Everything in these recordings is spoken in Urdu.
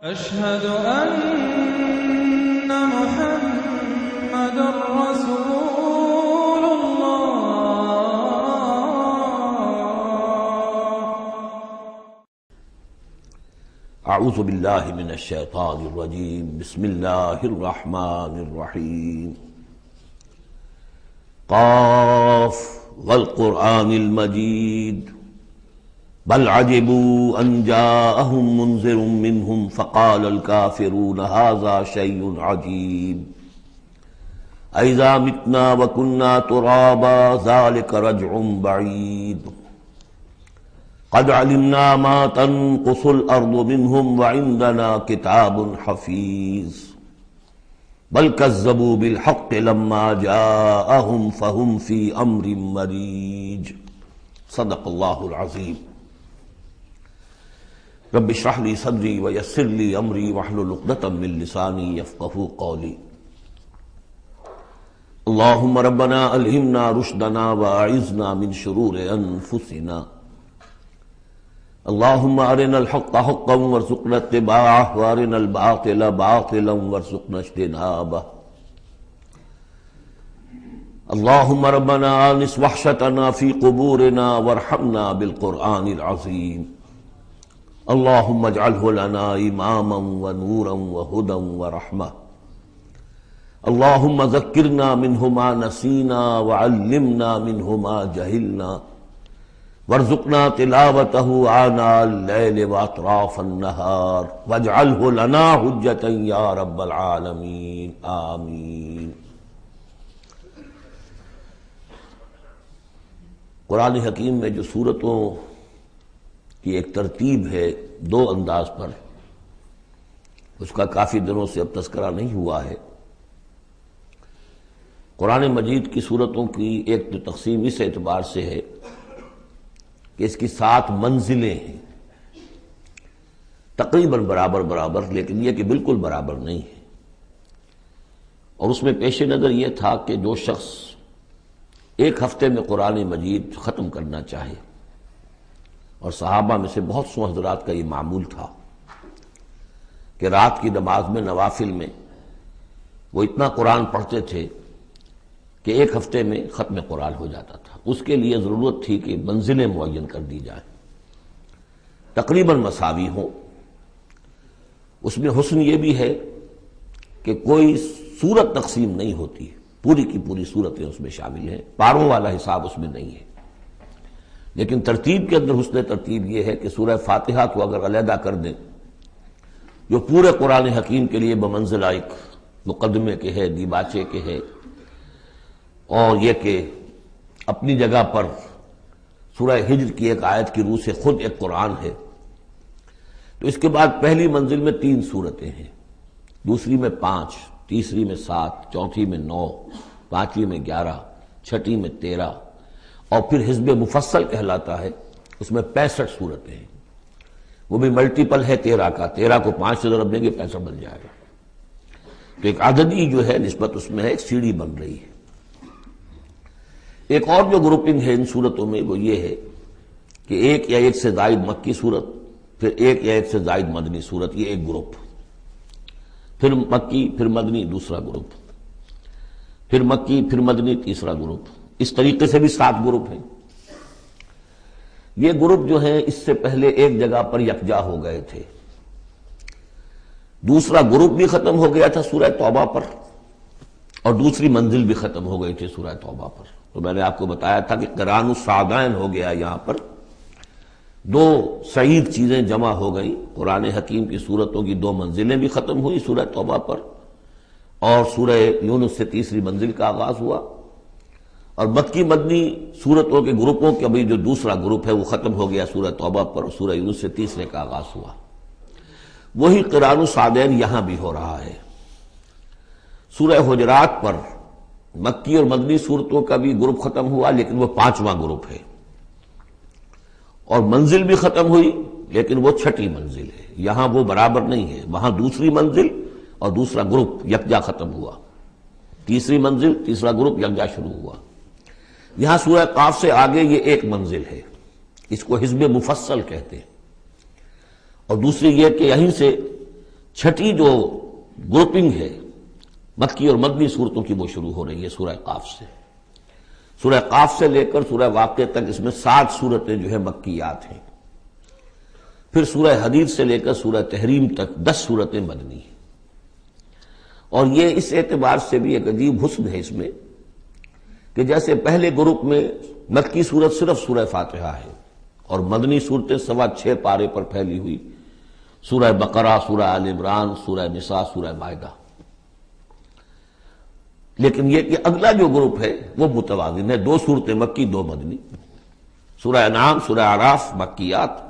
أشهد أن محمد رسول الله. اعوذ باللہ من الشیطان الرجیم، بسم اللہ الرحمن الرحیم۔ قاف والقرآن المجید بل عجبوا ان جاءهم منذر منهم فقال الكافرون هذا شيء عجيب أإذا متنا وكنا ترابا ذلك رجع بعيد قد علمنا ما تنقص الأرض منهم وعندنا كتاب حفيظ بل كذبوا بالحق لما جاءهم فهم في أمر مريج۔ صدق اللہ العظیم۔ رب اشرح لي صدری ویسر لي امری واحلل عقدۃ من لسانی یفقہوا قولی۔ اللہم ربنا الہمنا رشدنا واعذنا من شرور انفسنا۔ اللہم ارنا الحق حقا وارزقنا اتباعہ وارنا الباطل باطلا وارزقنا اجتنابہ۔ اللہم ربنا آنس وحشتنا فی قبورنا وارحمنا بالقرآن العظیم۔ اللہم اجعلہ لنا اماما ونورا وہدا ورحمہ۔ اللہم ذکرنا منہ ما نسینا وعلمنا منہ ما جہلنا وارزقنا تلاوتہ آناء اللیل واطراف النہار واجعلہ لنا حجتا یا رب العالمین، آمین۔ قرآن حکیم میں جو سورتوں کی ایک ترتیب ہے دو انداز پر، اس کا کافی دنوں سے اب تذکرہ نہیں ہوا ہے۔ قرآن مجید کی سورتوں کی ایک تو تقسیم اس اعتبار سے ہے کہ اس کی 7 منزلیں ہیں، تقریباً برابر، لیکن یہ کہ بالکل برابر نہیں ہے۔ اور اس میں پیش نظر یہ تھا کہ جو شخص ایک ہفتے میں قرآن مجید ختم کرنا چاہے، اور صحابہ میں سے بہت سو حضرات کا یہ معمول تھا کہ رات کی نماز میں نوافل میں وہ اتنا قرآن پڑھتے تھے کہ ایک ہفتے میں ختم قرآن ہو جاتا تھا۔ اس کے لیے ضرورت تھی کہ منزلیں معین کر دی جائیں، تقریباً مساوی ہوں۔ اس میں حسن یہ بھی ہے کہ کوئی سورت تقسیم نہیں ہوتی، پوری کی پوری صورتیں اس میں شامل ہیں، پاروں والا حساب اس میں نہیں ہے۔ لیکن ترتیب کے اندر حسن ترتیب یہ ہے کہ سورہ فاتحہ کو اگر علیحدہ کر دیں، جو پورے قرآن حکیم کے لیے بمنزلہ ایک مقدمے کے ہے، دیباچے کے ہے، اور یہ کہ اپنی جگہ پر سورہ ہجر کی ایک آیت کی روح سے خود ایک قرآن ہے، تو اس کے بعد پہلی منزل میں 3 سورتیں ہیں، دوسری میں 5، تیسری میں 7، چوتھی میں 9، پانچویں میں 11، چھٹی میں 13، اور پھر حزب مفصل کہلاتا ہے، اس میں 65 سورتیں ہیں۔ وہ بھی ملٹیپل ہے 13 کا، 13 کو 5 سے ضرب دیں گے 65 بن جائے گا۔ تو ایک عددی جو ہے نسبت اس میں ہے، ایک سیڑھی بن رہی ہے۔ ایک اور جو گروپنگ ہے ان صورتوں میں وہ یہ ہے کہ ایک یا ایک سے زائد مکی صورت، پھر ایک یا ایک سے زائد مدنی صورت، یہ ایک گروپ، پھر مکی پھر مدنی دوسرا گروپ، پھر مکی پھر مدنی تیسرا گروپ، اس طریقے سے بھی 7 گروپ ہیں۔ یہ گروپ جو ہیں اس سے پہلے ایک جگہ پر یکجا ہو گئے تھے، دوسرا گروپ بھی ختم ہو گیا تھا سورہ توبہ پر، اور دوسری منزل بھی ختم ہو گئی تھی سورہ توبہ پر۔ تو میں نے آپ کو بتایا تھا کہ قران الصعدین ہو گیا، یہاں پر 2 سعید چیزیں جمع ہو گئیں۔ قرآن حکیم کی سورتوں کی 2 منزلیں بھی ختم ہوئی سورہ توبہ پر، اور سورہ یونس سے تیسری منزل کا آغاز ہوا، اور مکی مدنی صورتوں کے گروپوں کا بھی جو دوسرا گروپ ہے وہ ختم ہو گیا سورہ توبہ پر، اور سورہ یونس سے تیسرے کا آغاز ہوا۔ وہی قران الصعدین یہاں بھی ہو رہا ہے۔ سورہ حجرات پر مکی اور مدنی صورتوں کا بھی گروپ ختم ہوا، لیکن وہ 5واں گروپ ہے، اور منزل بھی ختم ہوئی، لیکن وہ 6ٹھی منزل ہے۔ یہاں وہ برابر نہیں ہے، وہاں دوسری منزل اور دوسرا گروپ یکجا ختم ہوا، تیسری منزل تیسرا گروپ یکجا شروع ہوا۔ یہاں سورہ قاف سے آگے یہ ایک منزل ہے، اس کو حزب مفصل کہتے ہیں، اور دوسری یہ کہ یہیں سے چھٹی جو گروپنگ ہے مکی اور مدنی صورتوں کی وہ شروع ہو رہی ہے سورہ قاف سے. سورہ قاف سے لے کر سورہ واقعہ تک اس میں 7 صورتیں جو ہے مکیات ہیں. پھر سورہ حدید سے لے کر سورہ تحریم تک 10 صورتیں مدنی ہیں. اور یہ اس اعتبار سے بھی ایک عجیب حسن ہے اس میں کہ جیسے پہلے گروپ میں مکی صورت صرف سورہ فاتحہ ہے اور مدنی صورتیں 6.25 پارے پر پھیلی ہوئی سورہ بقرہ، سورہ آل عمران، سورہ نساء، سورہ مائدہ. لیکن یہ کہ اگلا جو گروپ ہے وہ متوازن ہے، 2 صورتیں مکی، 2 مدنی. سورہ انعام، سورہ اعراف مکیات،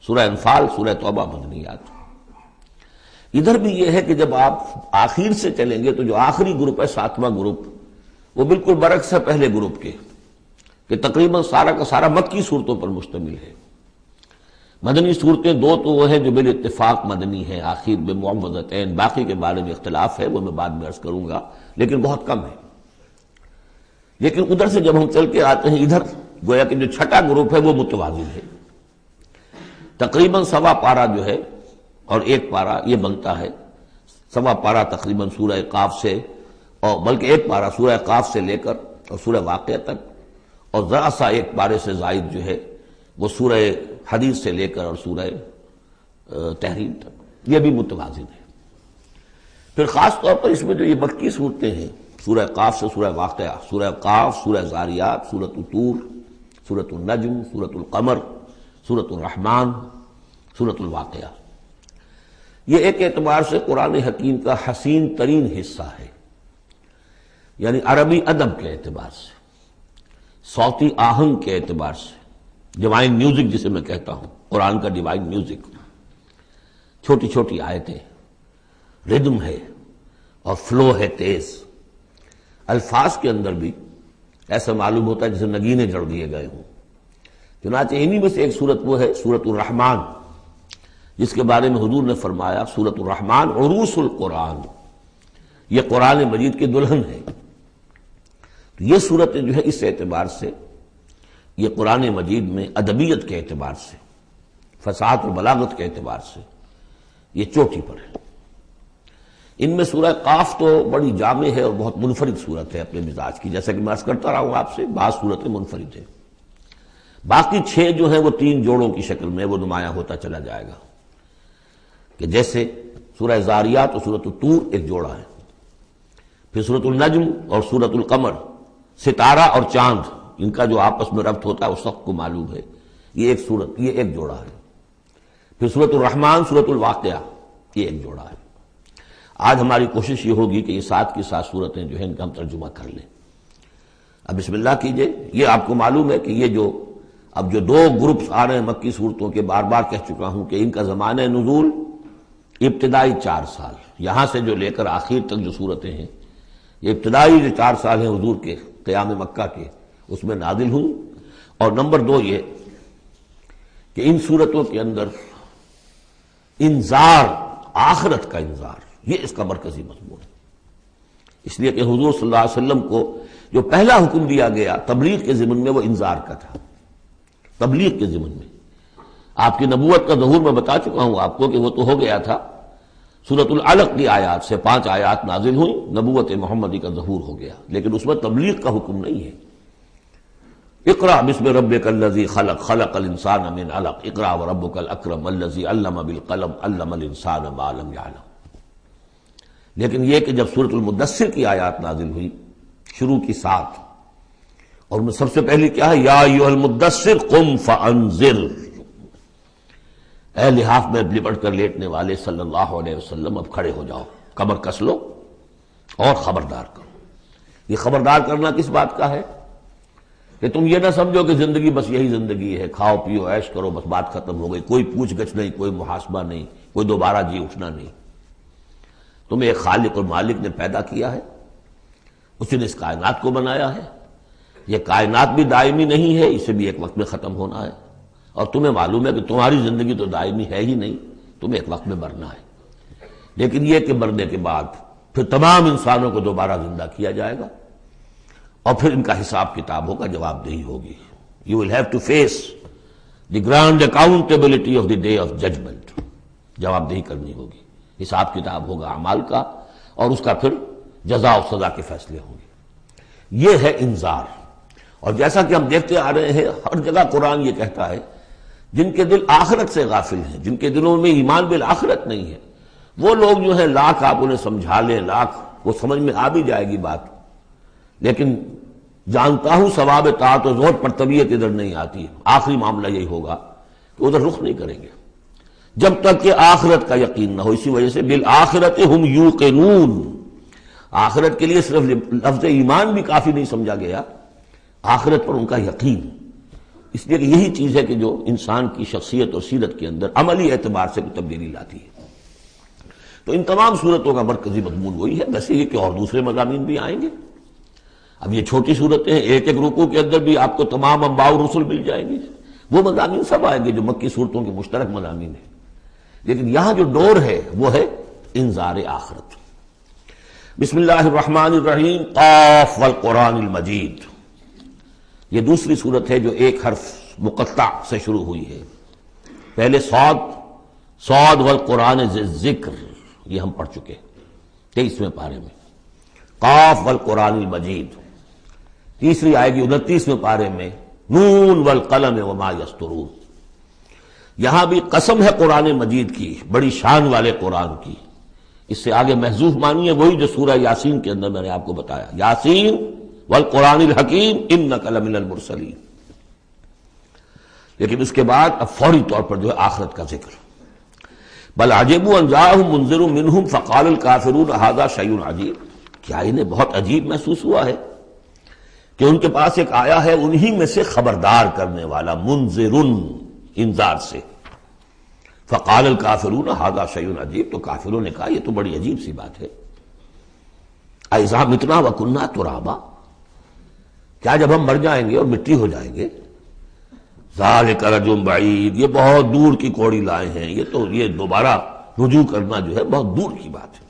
سورہ انفال، سورہ توبہ مدنیات. ادھر بھی یہ ہے کہ جب آپ آخر سے چلیں گے تو جو آخری گروپ ہے 7واں گروپ وہ بالکل برعکس ہے پہلے گروپ کے کہ تقریباً سارا کا سارا مکی صورتوں پر مشتمل ہے. مدنی صورتیں 2 تو وہ ہیں جو بالاتفاق مدنی ہیں آخر بمعوذتین، باقی کے بارے میں اختلاف ہے، وہ میں بعد میں عرض کروں گا، لیکن بہت کم ہے. لیکن ادھر سے جب ہم چل کے آتے ہیں ادھر گویا کہ جو چھٹا گروپ ہے وہ متوازن ہے. تقریباً 1.25 پارہ جو ہے اور 1 پارہ یہ بنتا ہے. 1.25 پارہ تقریباً سورہ قاف سے، اور بلکہ 1 پارہ سورہ قاف سے لے کر اور سورہ واقعہ تک، اور ذرا سا 1 پارے سے زائد جو ہے وہ سورہ حدیث سے لے کر اور سورہ تحریم تک. یہ بھی متوازن ہے. پھر خاص طور پر اس میں جو یہ مکی صورتیں ہیں سورہ قاف سے سورہ واقعہ، سورہ قاف، سورہ زاریات، سورۃ الطور، سورۃ النجم، سورۃ القمر، سورۃ الرحمن، سورۃ الواقعہ، یہ ایک اعتبار سے قرآن حکیم کا حسین ترین حصہ ہے. یعنی عربی ادب کے اعتبار سے، صوتی آہنگ کے اعتبار سے، ڈیوائن میوزک جسے میں کہتا ہوں، قرآن کا ڈیوائن میوزک، چھوٹی چھوٹی آیتیں، ردم ہے اور فلو ہے تیز. الفاظ کے اندر بھی ایسا معلوم ہوتا ہے جیسے نگینے جڑ دیے گئے ہوں. چنانچہ انہی میں سے ایک صورت وہ ہے سورۃ الرحمن، جس کے بارے میں حضور نے فرمایا سورۃ الرحمن عروس القرآن، یہ قرآن مجید کی دلہن ہے. تو یہ صورتیں جو ہے اس اعتبار سے یہ قرآن مجید میں ادبیت کے اعتبار سے، فصاحت و بلاغت کے اعتبار سے یہ چوٹی پر ہے. ان میں سورہ قاف تو بڑی جامع ہے اور بہت منفرد صورت ہے اپنے مزاج کی، جیسا کہ میں عرض کرتا رہا ہوں آپ سے، بعض صورتیں منفرد ہیں. باقی 6 جو ہیں وہ 3 جوڑوں کی شکل میں وہ نمایاں ہوتا چلا جائے گا، کہ جیسے سورہ زاریات اور سورۃ الطور ایک جوڑا ہے، پھر سورۃ النجم اور سورۃ القمر، ستارہ اور چاند، ان کا جو آپس میں ربط ہوتا ہے اس وقت کو معلوم ہے، یہ ایک صورت، یہ ایک جوڑا ہے. پھر سورۃ الرحمن، سورۃ الواقعہ، یہ ایک جوڑا ہے. آج ہماری کوشش یہ ہوگی کہ یہ 7 کی 7 صورتیں جو ہیں ان کا ہم ترجمہ کر لیں. اب بسم اللہ کیجئے. یہ آپ کو معلوم ہے کہ یہ جو اب جو 2 گروپس آ رہے ہیں مکی صورتوں کے، بار بار کہہ چکا ہوں کہ ان کا زمانہ نزول ابتدائی 4 سال، یہاں سے جو لے کر آخر تک جو صورتیں ہیں یہ ابتدائی جو 4 سال ہیں حضور کے قیام مکہ کے اس میں نازل ہوئی. اور نمبر 2 یہ کہ ان صورتوں کے اندر انذار، آخرت کا انذار، یہ اس کا مرکزی مضمون ہے. اس لیے کہ حضور صلی اللہ علیہ وسلم کو جو پہلا حکم دیا گیا تبلیغ کے ضمن میں وہ انذار کا تھا. تبلیغ کے ضمن میں آپ کی نبوت کا ظہور میں بتا چکا ہوں آپ کو کہ وہ تو ہو گیا تھا، سورۃ العلق کی آیات سے 5 آیات نازل ہوئی، نبوت محمدی کا ظہور ہو گیا، لیکن اس میں تبلیغ کا حکم نہیں ہے. اقرأ بسم ربک الذی خلق، خلق الانسان من علق، اقرأ وربک الاکرم الذی علم بالقلم، علم الانسان ما لم یعلم. لیکن یہ کہ جب سورۃ المدثر کی آیات نازل ہوئی شروع کی 7، اور ان میں سب سے پہلی کیا ہے، یا ایھا المدثر قم فانذر، اے لحاف میں لپٹ کر لیٹنے والے صلی اللہ علیہ وسلم اب کھڑے ہو جاؤ، کمر کس لو اور خبردار کرو. یہ خبردار کرنا کس بات کا ہے کہ تم یہ نہ سمجھو کہ زندگی بس یہی زندگی ہے، کھاؤ پیو عیش کرو بس بات ختم ہو گئی، کوئی پوچھ گچھ نہیں، کوئی محاسبہ نہیں، کوئی دوبارہ جی اٹھنا نہیں. تمہیں ایک خالق اور مالک نے پیدا کیا ہے، اس نے اس کائنات کو بنایا ہے. یہ کائنات بھی دائمی نہیں ہے، اسے بھی ایک وقت میں ختم ہونا ہے، اور تمہیں معلوم ہے کہ تمہاری زندگی تو دائمی ہے ہی نہیں، تمہیں ایک وقت میں مرنا ہے. لیکن یہ کہ مرنے کے بعد پھر تمام انسانوں کو دوبارہ زندہ کیا جائے گا، اور پھر ان کا حساب کتاب ہوگا، جواب دہی ہوگی. You will have to face the grand accountability of the day of judgment. جواب دہی کرنی ہوگی. حساب کتاب ہوگا اعمال کا، اور اس کا پھر جزا و سزا کے فیصلے ہوں گے۔ یہ ہے انذار۔ اور جیسا کہ ہم دیکھتے آ رہے ہیں، ہر جگہ قرآن یہ کہتا ہے جن کے دل آخرت سے غافل ہیں، جن کے دلوں میں ایمان بالآخرت نہیں ہے، وہ لوگ جو ہے لاکھ آپ انہیں سمجھا لیں، لاکھ وہ سمجھ میں آ بھی جائے گی بات، لیکن جانتا ہوں ثواب طاعت و زہد پر طبیعت ادھر نہیں آتی۔ آخری معاملہ یہی ہوگا کہ ادھر رخ نہیں کریں گے جب تک کہ آخرت کا یقین نہ ہو۔ اسی وجہ سے بالآخرت ہم یوقنون، آخرت کے لیے صرف لفظ ایمان بھی کافی نہیں سمجھا گیا، آخرت پر ان کا یقین۔ اس لیے کہ یہی چیز ہے کہ جو انسان کی شخصیت اور سیرت کے اندر عملی اعتبار سے تبدیلی لاتی ہے۔ تو ان تمام صورتوں کا مرکزی مضمون وہی ہے، ویسے یہ کہ اور دوسرے مضامین بھی آئیں گے۔ اب یہ چھوٹی صورتیں ہیں، ایک ایک رکوع کے اندر بھی آپ کو تمام انباء و رسل مل جائیں گے، وہ مضامین سب آئیں گے جو مکی صورتوں کے مشترک مضامین ہیں، لیکن یہاں جو ڈور ہے وہ ہے انذار آخرت۔ بسم اللہ الرحمن الرحیم، قاف والقرآن المجید۔ یہ دوسری صورت ہے جو ایک حرف مقطع سے شروع ہوئی ہے۔ پہلے صاد والقرآن ذی الذکر، یہ ہم پڑھ چکے 23ویں پارے میں۔ قاف والقرآن المجید، تیسری آئے گی 29ویں پارے میں، نون والقلم وما یسطرون۔ یہاں بھی قسم ہے قرآن مجید کی، بڑی شان والے قرآن کی۔ اس سے آگے محذوف معنی ہے وہی جو سورہ یاسین کے اندر میں نے آپ کو بتایا، یاسین والقرآن الحکیم انک لمن المرسلین۔ لیکن اس کے بعد اب فوری طور پر جو ہے آخرت کا ذکر۔ بل عجبوا ان جاءهم منذر منهم فقال الكافرون هذا شيء عجیب، کیا انہیں بہت عجیب محسوس ہوا ہے کہ ان کے پاس ایک آیا ہے انہی میں سے خبردار کرنے والا، منذر انذار سے۔ فقال الکافرون ھذا شیء عجیب، تو کافروں نے کہا یہ تو بڑی عجیب سی بات ہے۔ اذا متنا وکنا ترابا، کیا جب ہم مر جائیں گے اور مٹی ہو جائیں گے؟ ذالک رجل بعید، یہ بہت دور کی کوڑی لائے ہیں، یہ دوبارہ رجوع کرنا جو ہے بہت دور کی بات ہے۔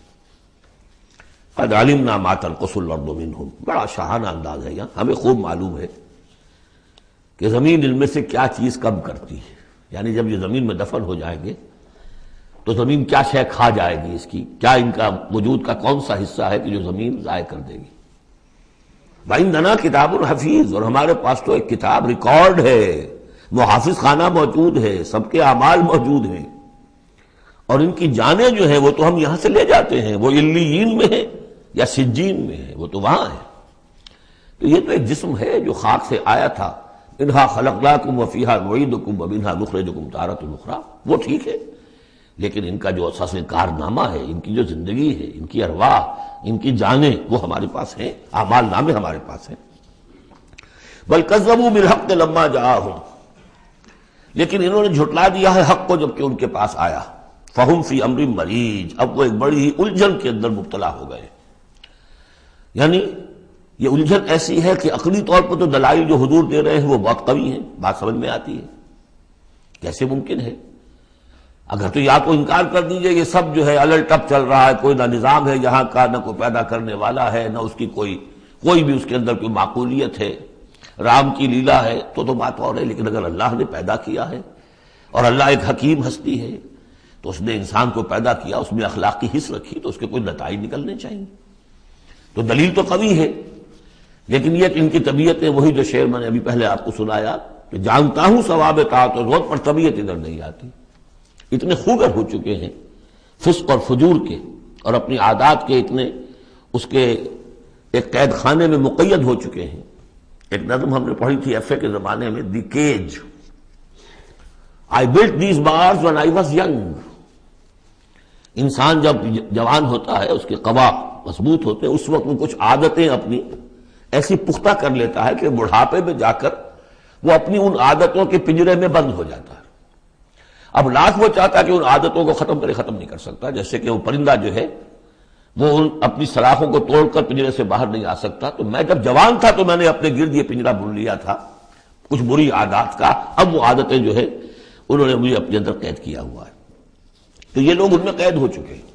قد علمنا ما تنقص الارض منهم، بڑا شاہانہ انداز ہے یہاں، ہمیں خوب معلوم ہے کہ زمین ان میں سے کیا چیز کم کرتی ہے، یعنی جب یہ زمین میں دفن ہو جائیں گے تو زمین کیا شے کھا جائے گی، اس کی کیا، ان کا وجود کا کون سا حصہ ہے کہ جو زمین ضائع کر دے گی۔ وَإِنَّنَا كِتَابٌ حفیظ، اور ہمارے پاس تو ایک کتاب ریکارڈ ہے، محافظ خانہ موجود ہے، سب کے اعمال موجود ہیں، اور ان کی جانیں جو ہیں وہ تو ہم یہاں سے لے جاتے ہیں، وہ علیین میں ہے یا سجین میں ہے، وہ تو وہاں ہے۔ تو یہ تو ایک جسم ہے جو خاک سے آیا تھا، منہا خلقناکم وفیہا نعیدکم ومنہا نخرجکم تارۃ اخری، وہ ٹھیک ہے، لیکن ان کا جو اساس کارنامہ ہے، ان کی جو زندگی ہے، ان کی ارواح، ان کی جانیں، وہ ہمارے پاس ہیں، اعمال نامے ہمارے پاس ہیں۔ بل کذبوا بالحق لما جاءہم، لیکن انہوں نے جھٹلا دیا ہے حق کو جب کہ ان کے پاس آیا۔ فہم فی امر مریج، اب وہ ایک بڑی ہی الجھن کے اندر مبتلا ہو گئے۔ یعنی یہ الجھن ایسی ہے کہ عقلی طور پر تو دلائل جو حضور دے رہے ہیں وہ بہت قوی ہیں، بات سمجھ میں آتی ہے، کیسے ممکن ہے؟ اگر تو یا تو انکار کر دیجئے یہ سب جو ہے الٹ ٹپ چل رہا ہے، کوئی نہ نظام ہے یہاں کا، نہ کوئی پیدا کرنے والا ہے، نہ اس کی کوئی بھی اس کے اندر کوئی معقولیت ہے، رام کی لیلا ہے تو بات اور ہے، لیکن اگر اللہ نے پیدا کیا ہے اور اللہ ایک حکیم ہستی ہے تو اس نے انسان کو پیدا کیا، اس میں اخلاقی حص رکھی، تو اس کے کوئی نتائج نکلنے چاہیے۔ تو دلیل تو قوی ہے، لیکن یہ کہ ان کی طبیعت ہے وہی جو شعر میں نے ابھی پہلے آپ کو سنایا کہ جانتا ہوں ثواب طاعت و زہد پر طبیعت ادھر نہیں آتی۔ اتنے خوگر ہو چکے ہیں فسق اور فجور کے، اور اپنی عادات کے اتنے اس کے ایک قید خانے میں مقید ہو چکے ہیں۔ ایک نظم ہم نے پڑھی تھی ایف اے کے زمانے میں، دی cage, I built these bars when I was young۔ انسان جب جوان ہوتا ہے، اس کے قوا مضبوط ہوتے ہیں، اس وقت وہ کچھ عادتیں اپنی ایسی پختہ کر لیتا ہے کہ بڑھاپے میں جا کر وہ اپنی ان عادتوں کے پنجرے میں بند ہو جاتا ہے۔ اب لاکھ وہ چاہتا ہے کہ ان عادتوں کو ختم نہیں کر سکتا، جیسے کہ وہ پرندہ جو ہے وہ اپنی سلاخوں کو توڑ کر پنجرے سے باہر نہیں آ سکتا۔ تو میں جب جوان تھا تو میں نے اپنے گرد یہ پنجرا بن لیا تھا کچھ بری عادات کا، اب وہ عادتیں جو ہے انہوں نے مجھے اپنے اندر قید کیا ہوا ہے۔ تو یہ لوگ ان میں قید ہو چکے ہیں۔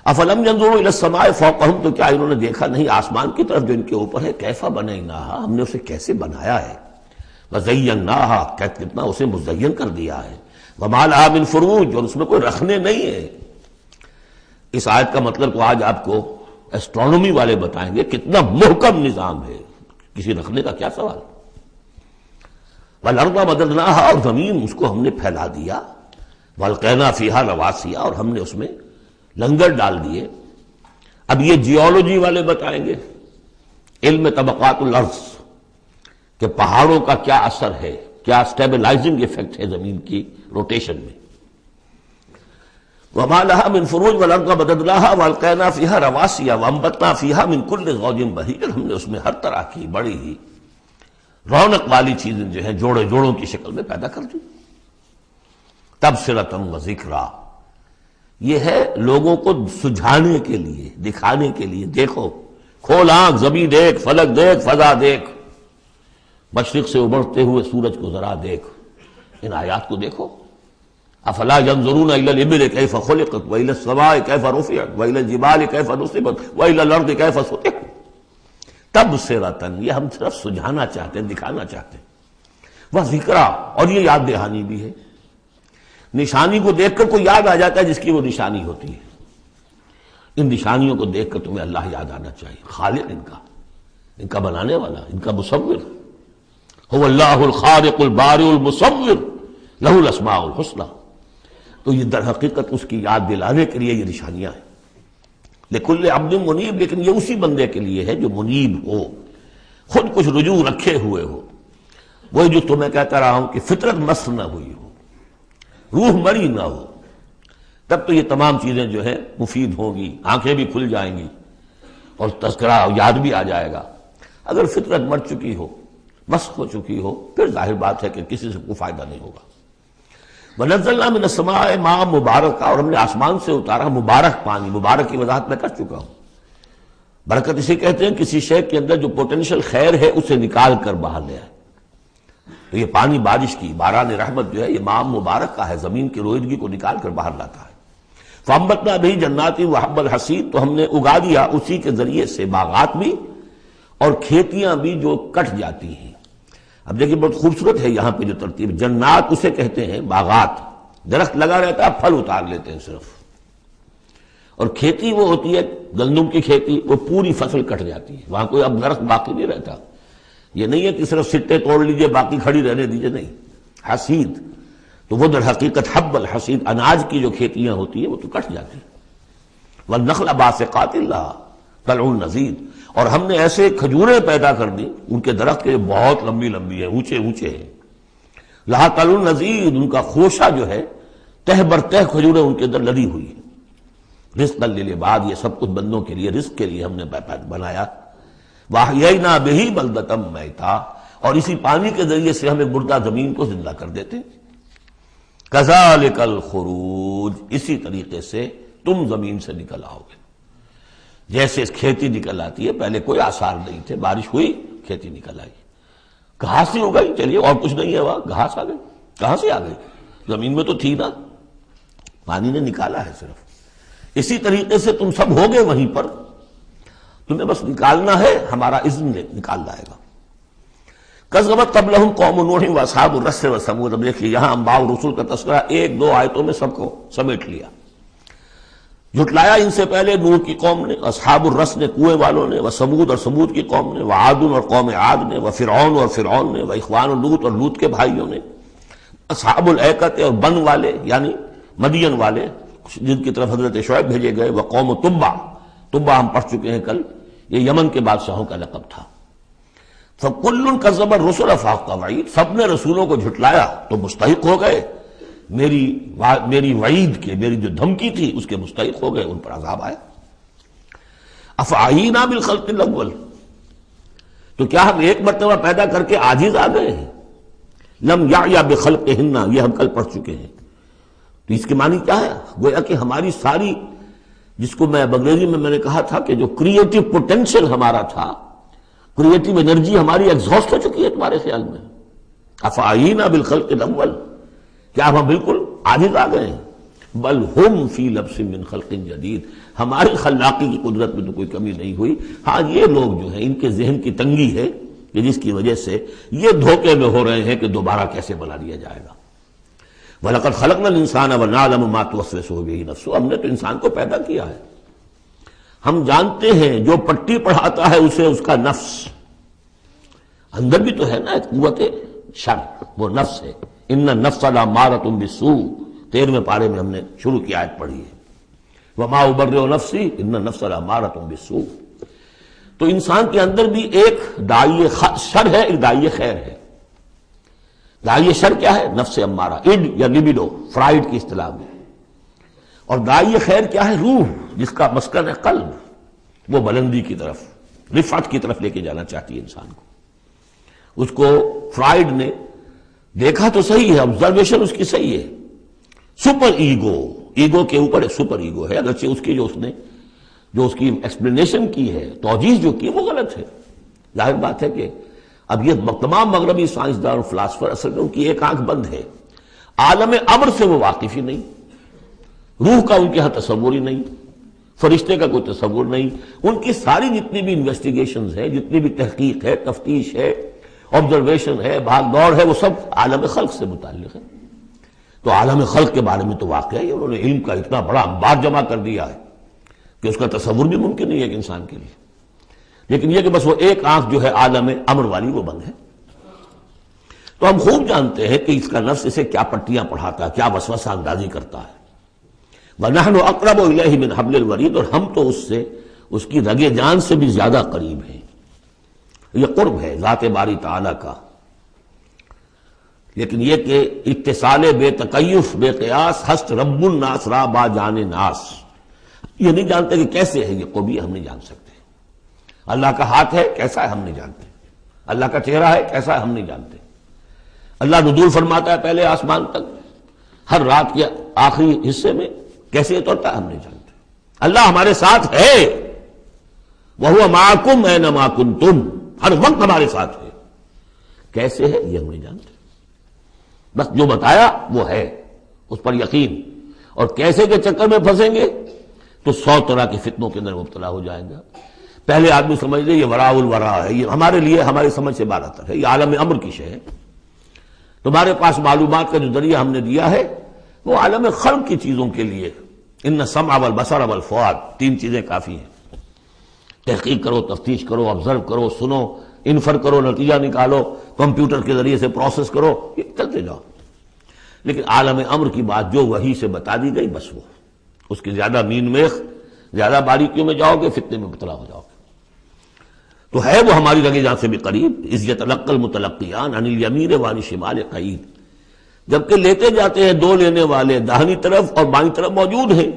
افلم ينظروا الى السماء فوقهم، تو کیا انہوں نے دیکھا نہیں آسمان کی طرف جو ان کے اوپر ہے، کیف بنیناها، ہم نے اسے کیسے بنایا ہے، وزیناها، کتنا اسے مزین کر دیا ہے، وما لها من فروج، اور اس میں کوئی رکھنے نہیں ہے۔ اس آیت کا مطلب تو آج آپ کو ایسٹرونومی والے بتائیں گے کتنا محکم نظام ہے، کسی رکھنے کا کیا سوال۔ وَالْأَرْضَ مَدَدْنَاهَا، اور زمین اس کو ہم نے پھیلا دیا، وَأَلْقَيْنَا فِيهَا رَوَاسِيَ، اور ہم نے اس میں لنگر ڈال دیے۔ اب یہ جیولوجی والے بتائیں گے، علم طبقات الارض، کہ پہاڑوں کا کیا اثر ہے، کیا سٹیبلائزنگ ایفیکٹ ہے زمین کی روٹیشن میں۔ وَمَا لَهَا مِن فُرُوجٍ وَالْأَرْضَ مَدَدْنَاهَا وَأَلْقَيْنَا فِيهَا رَوَاسِيَ وَأَنبَتْنَا فِيهَا مِن كُلِّ زَوْجٍ بَهِيجٍ، ہم نے اس میں ہر طرح کی بڑی ہی رونق والی چیزیں جو ہیں جوڑے جوڑوں کی شکل میں پیدا کر دی۔ تبصرۃ وذکریٰ، یہ ہے لوگوں کو سجھانے کے لیے، دکھانے کے لیے، دیکھو، کھول آنکھ، زمین دیکھ، فلک دیکھ، فضا دیکھ، مشرق سے ابھرتے ہوئے سورج کو ذرا دیکھ، ان آیات کو دیکھو۔ افلا ينظرون الى الابل كيف خلقت والى السماء كيف رفعت والى الجبال كيف نصبت والى الارض كيف سطحت۔ تبصرۃ، یہ ہم صرف سجھانا چاہتے ہیں، دکھانا چاہتے ہیں، وہ ذکرہ، اور یہ یاد دہانی بھی ہے۔ نشانی کو دیکھ کر کوئی یاد آ جاتا ہے جس کی وہ نشانی ہوتی ہے، ان نشانیوں کو دیکھ کر تمہیں اللہ یاد آنا چاہیے، خالق ان کا بنانے والا، ان کا مصور۔ هو اللہ الخالق البارئ المصور لہ الاسماء الحسنی۔ تو یہ در حقیقت اس کی یاد دلانے کے لیے یہ نشانیاں ہیں۔ لکل عبد منیب، لیکن یہ اسی بندے کے لیے ہے جو منیب ہو، خود کچھ رجوع رکھے ہوئے ہو، وہی جو تمہیں کہتا رہا ہوں کہ فطرت مس نہ ہوئی ہو، روح مری نہ ہو، تب تو یہ تمام چیزیں جو ہیں مفید ہوں گی، آنکھیں بھی کھل جائیں گی اور تذکرہ یاد بھی آ جائے گا۔ اگر فطرت مر چکی ہو، مسخ ہو چکی ہو، پھر ظاہر بات ہے کہ کسی سے کوئی فائدہ نہیں ہوگا۔ وَنَزَّلْنَا مِنَ السَّمَاءِ مَاءً مُبَارَكًا، اور ہم نے آسمان سے اتارا مبارک پانی۔ مبارک کی وضاحت میں کر چکا ہوں۔ برکت اسے کہتے ہیں کسی شے کے اندر جو پوٹینشیل خیر ہے اسے نکال کر باہر لے آئے۔ تو یہ پانی بارش کی، باران رحمت جو ہے، یہ ماء مبارک کا ہے، زمین کی روئیدگی کو نکال کر باہر لاتا ہے۔ فَأَنبَتْنَا بِهِ جَنَّاتٍ وَحَبَّ الْحَصِيدِ، تو ہم نے اگا دیا اسی کے ذریعے سے باغات بھی اور کھیتیاں بھی جو کٹ جاتی ہیں۔ اب دیکھیں بہت خوبصورت ہے یہاں پہ جو ترتیب، جنات اسے کہتے ہیں باغات، درخت لگا رہتا ہے، پھل اتار لیتے ہیں صرف، اور کھیتی وہ ہوتی ہے گندم کی کھیتی، وہ پوری فصل کٹ جاتی ہے، وہاں کوئی اب درخت باقی نہیں رہتا۔ یہ نہیں ہے کہ صرف سٹے توڑ لیجئے باقی کھڑی رہنے دیجئے، نہیں۔ حصید تو وہ در حقیقت حب الحصید، اناج کی جو کھیتیاں ہوتی ہیں وہ تو کٹ جاتی ہیں۔ والنخل باسقات لہا طلع نضید، اور ہم نے ایسے کھجوریں پیدا کر دی، ان کے درخت کے بہت لمبی لمبی ہیں، اونچے اونچے ہیں، لہا طلع نضید، ان کا خوشہ جو ہے تہ بر تہ کھجوریں ان کے اندر لدی ہوئی ہیں۔ رزقا للعباد، یہ سب کچھ بندوں کے لیے، رزق کے لیے ہم نے بنایا۔ وَأَحْيَيْنَا بِهِ بَلْدَةً مَيْتًا، اور اسی پانی کے ذریعے سے ہم ایک مردہ زمین کو زندہ کر دیتے۔ كَذَلِكَ الْخُرُوجُ، اسی طریقے سے تم زمین سے نکل آؤ گے، جیسے کھیتی نکل آتی ہے، پہلے کوئی آثار نہیں تھے، بارش ہوئی کھیتی نکل آئی، گھاس ہی اگائی، چلیے اور کچھ نہیں ہے، وہاں گھاس آ گئی، کہاں سے آ گئی؟ زمین میں تو تھی نا، پانی نے نکالا ہے صرف۔ اسی طریقے سے تم سب ہوگے وہیں پر، تمہیں بس نکالنا ہے، ہمارا اذن نکال لائے گا۔ کذبت قبلہم قوم نوح واصحاب الرس وثمود، اب دیکھیے یہاں انباء و رسول کا تذکرہ ایک دو آیتوں میں سب کو سمیٹ لیا۔ جھٹلایا ان سے پہلے نوح کی قوم نے، اصحاب الرس نے، کنویں والوں نے، وثمود اور ثمود کی قوم نے، وعاد اور قوم عاد نے، وفرعون اور فرعون نے، واخوان لوط اور لوط کے بھائیوں نے، اصحاب الایکۃ اور بن والے یعنی مدین والے جن کی طرف حضرت شعیب بھیجے گئے، وقوم تبع، تبع ہم پڑھ چکے ہیں کل، یہ یمن کے بادشاہوں کا لقب تھا۔ فَكُلٌّ كَذَّبَ الرُّسُلَ فَحَقَّ وَعِيدِ، سب نے رسولوں کو جھٹلایا تو مستحق ہو گئے میری وعید کے، میری جو دھمکی تھی اس کے مستحق ہو گئے، ان پر عذاب آیا۔ أَفَعَيِينَا بِالْخَلْقِ الْأَوَّلِ، تو کیا ہم ایک مرتبہ پیدا کر کے عاجز آ گئے ہیں؟ لم یعیا بخلقہن، یہ ہم کل پڑھ چکے ہیں۔ تو اس کے معنی کیا ہے؟ گویا کہ ہماری ساری، جس کو میں انگریزی میں نے کہا تھا کہ جو کریٹو پوٹینشیل ہمارا تھا، کریٹو انرجی ہماری ایگزاسٹ ہو چکی ہے تمہارے خیال میں۔ افعینا بالخلق الاول، کیا ہم بالکل عاجز آ گئے ہیں؟ بل ہم فی لبس من خلق جدید، ہماری خلاقی کی قدرت میں تو کوئی کمی نہیں ہوئی۔ ہاں یہ لوگ جو ہیں ان کے ذہن کی تنگی ہے کہ جس کی وجہ سے یہ دھوکے میں ہو رہے ہیں کہ دوبارہ کیسے بنا لیا جائے گا۔ وَلَقَدْ خَلَقْنَا الْإِنسَانَ وَنَعْلَمُ مَا تُوَسْوِسُ بِهِ نَفْسُهُ، ہم نے تو انسان کو پیدا کیا ہے، ہم جانتے ہیں جو پٹی پڑھاتا ہے اسے اس کا نفس، اندر بھی تو ہے نا ایک قوت شر، وہ نفس ہے، ان النفس لامارۃ بالسوء، 13ویں پارے میں ہم نے شروع کی آیت پڑھی ہے، وما ابرئ نفسی ان النفس لامارۃ بالسوء۔ تو انسان کے اندر بھی ایک داعی شر ہے، ایک داعی خیر ہے۔ داعی شر کیا ہے؟ نفس امارہ، اڈ یا لبیڈو فرائڈ کی اصطلاح میں، اور داعی خیر کیا ہے؟ روح، جس کا مسکن ہے قلب، وہ بلندی کی طرف، رفعت کی طرف لے کے جانا چاہتی ہے انسان کو۔ اس کو فرائڈ نے دیکھا تو صحیح ہے، آبزرویشن اس کی صحیح ہے، سپر ایگو، ایگو کے اوپر ایک سپر ایگو ہے، اگرچہ اس کی جو اس کی ایکسپلینیشن کی ہے، توجیہ جو کی، وہ غلط ہے۔ ظاہر بات ہے کہ اب یہ تمام مغربی سائنسدان اور فلاسفر اصل میں ان کی ایک آنکھ بند ہے، عالم امر سے وہ واقف ہی نہیں، روح کا ان کے ہاں تصور ہی نہیں، فرشتے کا کوئی تصور نہیں، ان کی ساری جتنی بھی انویسٹیگیشنز ہے، جتنی بھی تحقیق ہے، تفتیش ہے، آبزرویشن ہے، بھاگ دوڑ ہے، وہ سب عالم خلق سے متعلق ہے۔ تو عالم خلق کے بارے میں تو واقعہ ہے، انہوں نے علم کا اتنا بڑا انبار جمع کر دیا ہے کہ اس کا تصور بھی ممکن نہیں ہے ایک انسان کے لیے، لیکن یہ کہ بس وہ ایک آنکھ جو ہے عالم امر والی وہ بند ہے۔ تو ہم خوب جانتے ہیں کہ اس کا نفس اسے کیا پٹیاں پڑھاتا ہے، کیا وسوسہ اندازی کرتا ہے۔ وَنَحْنُ أَقْرَبُ إِلَيْهِ مِنْ حَبْلِ الْوَرِيدِ، اور ہم تو اس سے، اس کی رگ جان سے بھی زیادہ قریب ہیں۔ یہ قرب ہے ذات باری تعالیٰ کا، لیکن یہ کہ اتصال بے تکیف بے قیاس ہست رب الناس را با جان ناس، یہ نہیں جانتے کہ کیسے ہے یہ قرب، ہم نہیں جان سکتے۔ اللہ کا ہاتھ ہے کیسا ہے ہم نہیں جانتے، اللہ کا چہرہ ہے کیسا ہے ہم نہیں جانتے، اللہ نزول فرماتا ہے پہلے آسمان تک ہر رات کے آخری حصے میں، کیسے اترتا ہے ہم نہیں جانتے۔ اللہ ہمارے ساتھ ہے، وَهُوَ مَعَكُمْ أَيْنَمَا كُنتُمْ، ہر وقت ہمارے ساتھ ہے، کیسے ہے یہ ہم نہیں جانتے، بس جو بتایا وہ ہے، اس پر یقین، اور کیسے کے چکر میں پھنسیں گے تو 100 طرح کے فتنوں کے اندر مبتلا ہو جائیں گا۔ پہلے آدمی سمجھ لے یہ وراء الورا ہے، یہ ہمارے لیے ہماری سمجھ سے بالاتر ہے، یہ عالم امر کی شے ہے۔ تمہارے پاس معلومات کا جو ذریعہ ہم نے دیا ہے وہ عالم خلق کی چیزوں کے لیے، ان السمع والبصر والفؤاد، 3 چیزیں کافی ہیں۔ تحقیق کرو، تفتیش کرو، آبزرو کرو، سنو، انفر کرو، نتیجہ نکالو، کمپیوٹر کے ذریعے سے پروسیس کرو، یہ چلتے جاؤ۔ لیکن عالم امر کی بات جو وحی سے بتا دی گئی، بس وہ، اس کی زیادہ مین میخ، زیادہ باریکیوں میں جاؤ گے فتنے میں مبتلا ہو جاؤ گے۔ تو ہے وہ ہماری رگ جان سے بھی قریب، اذ یتلقی المتلقیان عن الیمین وعن الشمال قعید، جبکہ لیتے جاتے ہیں دو لینے والے داہنی طرف اور بائیں طرف موجود ہیں،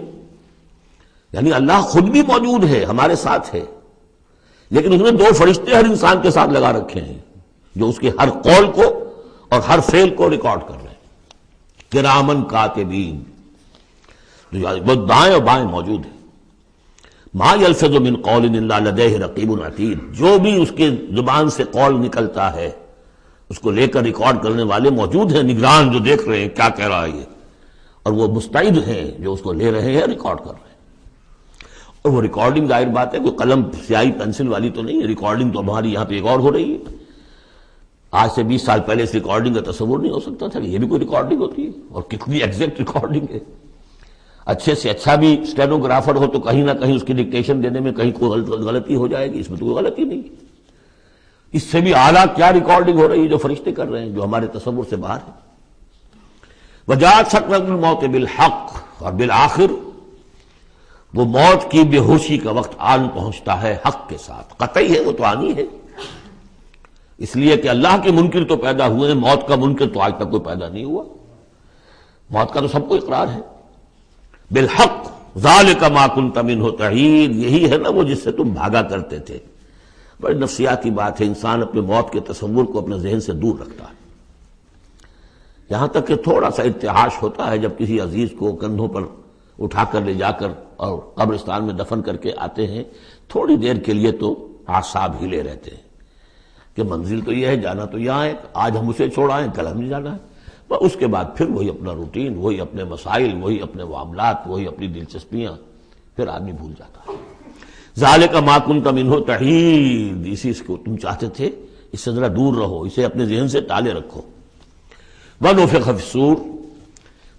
یعنی اللہ خود بھی موجود ہے، ہمارے ساتھ ہے، لیکن اس نے 2 فرشتے ہر انسان کے ساتھ لگا رکھے ہیں جو اس کے ہر قول کو اور ہر فعل کو ریکارڈ کر رہے ہیں، کرامن کاتبین، وہ دائیں اور بائیں موجود ہیں۔ ما یلفظ من قول الا لدیہ رقیب عتید، جو بھی اس کے زبان سے قول نکلتا ہے اس کو لے کر ریکارڈ کرنے والے موجود ہیں، نگران جو دیکھ رہے ہیں کیا کہہ رہا ہے یہ، اور وہ مستعد ہیں جو اس کو لے رہے ہیں، ریکارڈ کر رہے ہیں۔ اور وہ ریکارڈنگ ظاہر بات ہے کوئی قلم سیاہی پینسل والی تو نہیں ہے، ریکارڈنگ تو ہماری یہاں پہ ایک اور ہو رہی ہے۔ آج سے 20 سال پہلے اس ریکارڈنگ کا تصور نہیں ہو سکتا تھا کہ یہ بھی کوئی ریکارڈنگ ہوتی ہے، اور کتنی ایگزیکٹ ریکارڈنگ ہے۔ اچھے سے اچھا بھی اسٹینوگرافر ہو تو کہیں نہ کہیں اس کی ڈکٹیشن دینے میں کہیں کوئی غلطی ہو جائے گی، اس میں تو کوئی غلطی نہیں۔ اس سے بھی اعلیٰ کیا ریکارڈنگ ہو رہی ہے جو فرشتے کر رہے ہیں، جو ہمارے تصور سے باہر ہے۔ وجاءت سکرۃ الموت بالحق، اور بالآخر وہ موت کی بے ہوشی کا وقت آن پہنچتا ہے حق کے ساتھ، قطعی ہے وہ تو آنی ہے، اس لیے کہ اللہ کے منکر تو پیدا ہوئے ہیں، موت کا منکر تو آج تک کوئی پیدا نہیں ہوا، موت کا تو سب کو اقرار ہے۔ بالحق ذالک ما کنت منہ تحید، یہی ہے نا وہ جس سے تم بھاگا کرتے تھے۔ بڑی نفسیاتی بات ہے، انسان اپنے موت کے تصور کو اپنے ذہن سے دور رکھتا ہے، یہاں تک کہ تھوڑا سا ارتعاش ہوتا ہے جب کسی عزیز کو کندھوں پر اٹھا کر لے جا کر اور قبرستان میں دفن کر کے آتے ہیں، تھوڑی دیر کے لیے تو اعصاب ہلے رہتے ہیں کہ منزل تو یہ ہے، جانا تو یہاں ہے، آج ہم اسے چھوڑائیں کل ہم نہیں جانا ہے، اس کے بعد پھر وہی اپنا روٹین، وہی اپنے مسائل، وہی اپنے معاملات، وہی اپنی دلچسپیاں، پھر آدمی بھول جاتا ہے۔ ذالک ما کنت منہ تحید، اسی کو تم چاہتے تھے، اس سے ذرا دور رہو، اسے اپنے ذہن سے ٹالے رکھو۔ ونفخ فی الصور،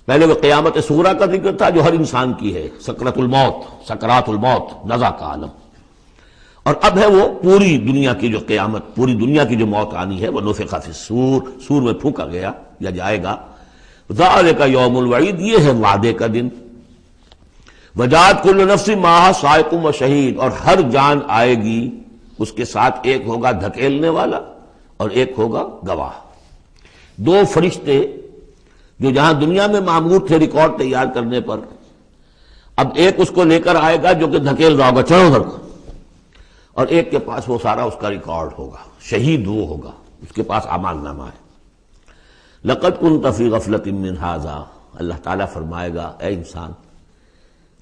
پہلے وہ قیامت صغریٰ کا ذکر تھا جو ہر انسان کی ہے، سکرات الموت، نزع کا عالم، اور اب ہے وہ پوری دنیا کی جو قیامت، پوری دنیا کی جو موت آنی ہے، وہ نفخ فی الصور، سور میں پھونکا گیا یا جائے گا، ذالک یوم الوعید، یہ ہے وعدے کا دن، وجاءت کل نفس معہا سائق و شہید، اور ہر جان آئے گی، اس کے ساتھ ایک ہوگا دھکیلنے والا اور ایک ہوگا گواہ۔ دو فرشتے جو جہاں دنیا میں مامور تھے ریکارڈ تیار کرنے پر، اب ایک اس کو لے کر آئے گا جو کہ دھکیل رہا ہوگا، چلو ادھر کو، اور ایک کے پاس وہ سارا اس کا ریکارڈ ہوگا، شہید وہ ہوگا، اس کے پاس اعمال نامہ ہے۔ لقد كنت في غفلة من هذا، اللہ تعالیٰ فرمائے گا اے انسان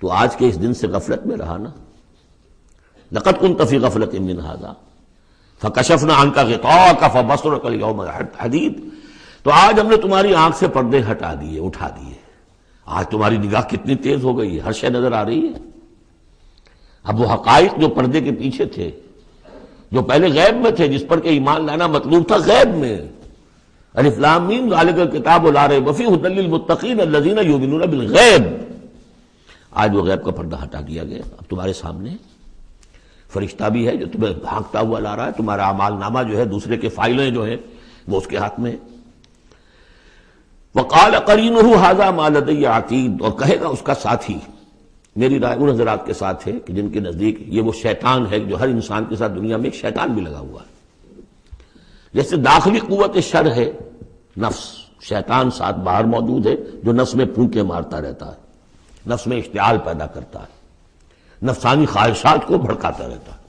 تو آج کے اس دن سے غفلت میں رہا نا، لقد كنت في غفلة من هذا فكشفنا عنك غطاءك فبصرك اليوم حديد، تو آج ہم نے تمہاری آنکھ سے پردے ہٹا دیے، اٹھا دیے، آج تمہاری نگاہ کتنی تیز ہو گئی ہے، ہر شے نظر آ رہی ہے۔ اب وہ حقائق جو پردے کے پیچھے تھے، جو پہلے غیب میں تھے، جس پر کہ ایمان لانا مطلوب تھا غیب میں، الف لام میم ذالک الکتاب لا ریب فیہ ھدی للمتقین الذین یؤمنون بالغیب، آج وہ غیب کا پردہ ہٹا دیا گیا، اب تمہارے سامنے فرشتہ بھی ہے جو تمہیں بھانکتا ہوا لا رہا ہے، تمہارا اعمال نامہ جو ہے دوسرے کے فائلیں جو ہیں وہ اس کے ہاتھ میں ہے۔ وقال قرینہ ھذا ما لدی عتید، اور کہے گا اس کا ساتھی، میری رائے ان حضرات کے ساتھ ہے کہ جن کے نزدیک یہ وہ شیطان ہے جو ہر انسان کے ساتھ دنیا میں ایک شیطان بھی لگا ہوا ہے، جیسے داخلی قوت شر ہے نفس، شیطان ساتھ باہر موجود ہے جو نفس میں پھونکے مارتا رہتا ہے، نفس میں اشتعال پیدا کرتا ہے، نفسانی خواہشات کو بھڑکاتا رہتا ہے۔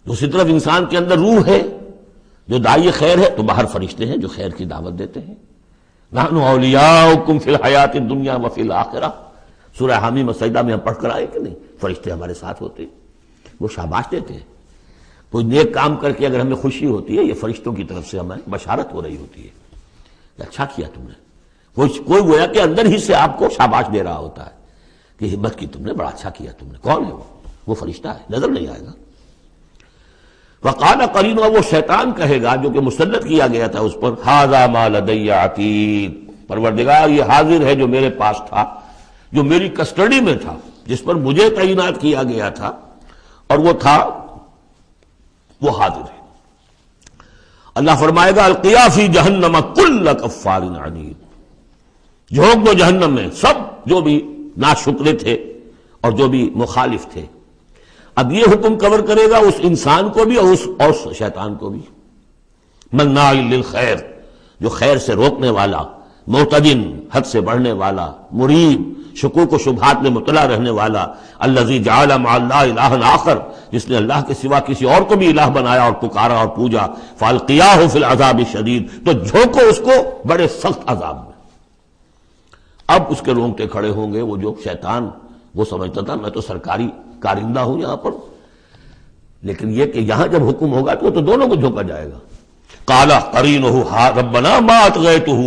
دوسری طرف انسان کے اندر روح ہے جو داعی خیر ہے، تو باہر فرشتے ہیں جو خیر کی دعوت دیتے ہیں۔ نحن اولیاؤکم فی الحیات الدنیا وفی الآخرہ، سورہ حامیم سجدہ میں ہم پڑھ کر آئے کہ نہیں، فرشتے ہمارے ساتھ ہوتے ہیں، وہ شاباش دیتے ہیں، کوئی نیک کام کر کے اگر ہمیں خوشی ہوتی ہے، یہ فرشتوں کی طرف سے ہمیں بشارت ہو رہی ہوتی ہے کہ اچھا کیا تم نے، کوئی گویا کہ اندر ہی سے آپ کو شاباش دے رہا ہوتا ہے کہ ہمت کی تم نے، بڑا اچھا کیا تم نے۔ کون ہے وہ فرشتہ ہے، نظر نہیں آئے گا۔ وقال قرینہ، وہ شیطان کہے گا جو کہ مسلط کیا گیا تھا اس پر، ھذا ما لدی عتید، پروردگار یہ حاضر ہے جو میرے پاس تھا، جو میری کسٹڈی میں تھا، جس پر مجھے تعینات کیا گیا تھا، اور وہ تھا، وہ حاضر ہے۔ اللہ فرمائے گا القیا فی جہنم کل کفار عنید، جھونک دو جہنم میں سب جو بھی ناشکرے تھے اور جو بھی مخالف تھے۔ اب یہ حکم کور کرے گا اس انسان کو بھی اور شیطان کو بھی۔ مناع للخیر، جو خیر سے روکنے والا، معتدن، حد سے بڑھنے والا، مریب، شکوک و شبہات میں مطلع رہنے والا، الذی جعل مع اللہ الہا آخر، جس نے اللہ کے سوا کسی اور کو بھی الہ بنایا اور پکارا اور پوجا، فالقیاہ فی العذاب الشدید، تو جھونکو اس کو بڑے سخت عذاب میں۔ اب اس کے رونگٹے کھڑے ہوں گے، وہ جو شیطان وہ سمجھتا تھا میں تو سرکاری کارندہ ہوں یہاں پر، لیکن یہ کہ یہاں جب حکم ہوگا تو دونوں کو جھونکا جائے گا۔ قال قرینہ ربنا ما اطغیتہ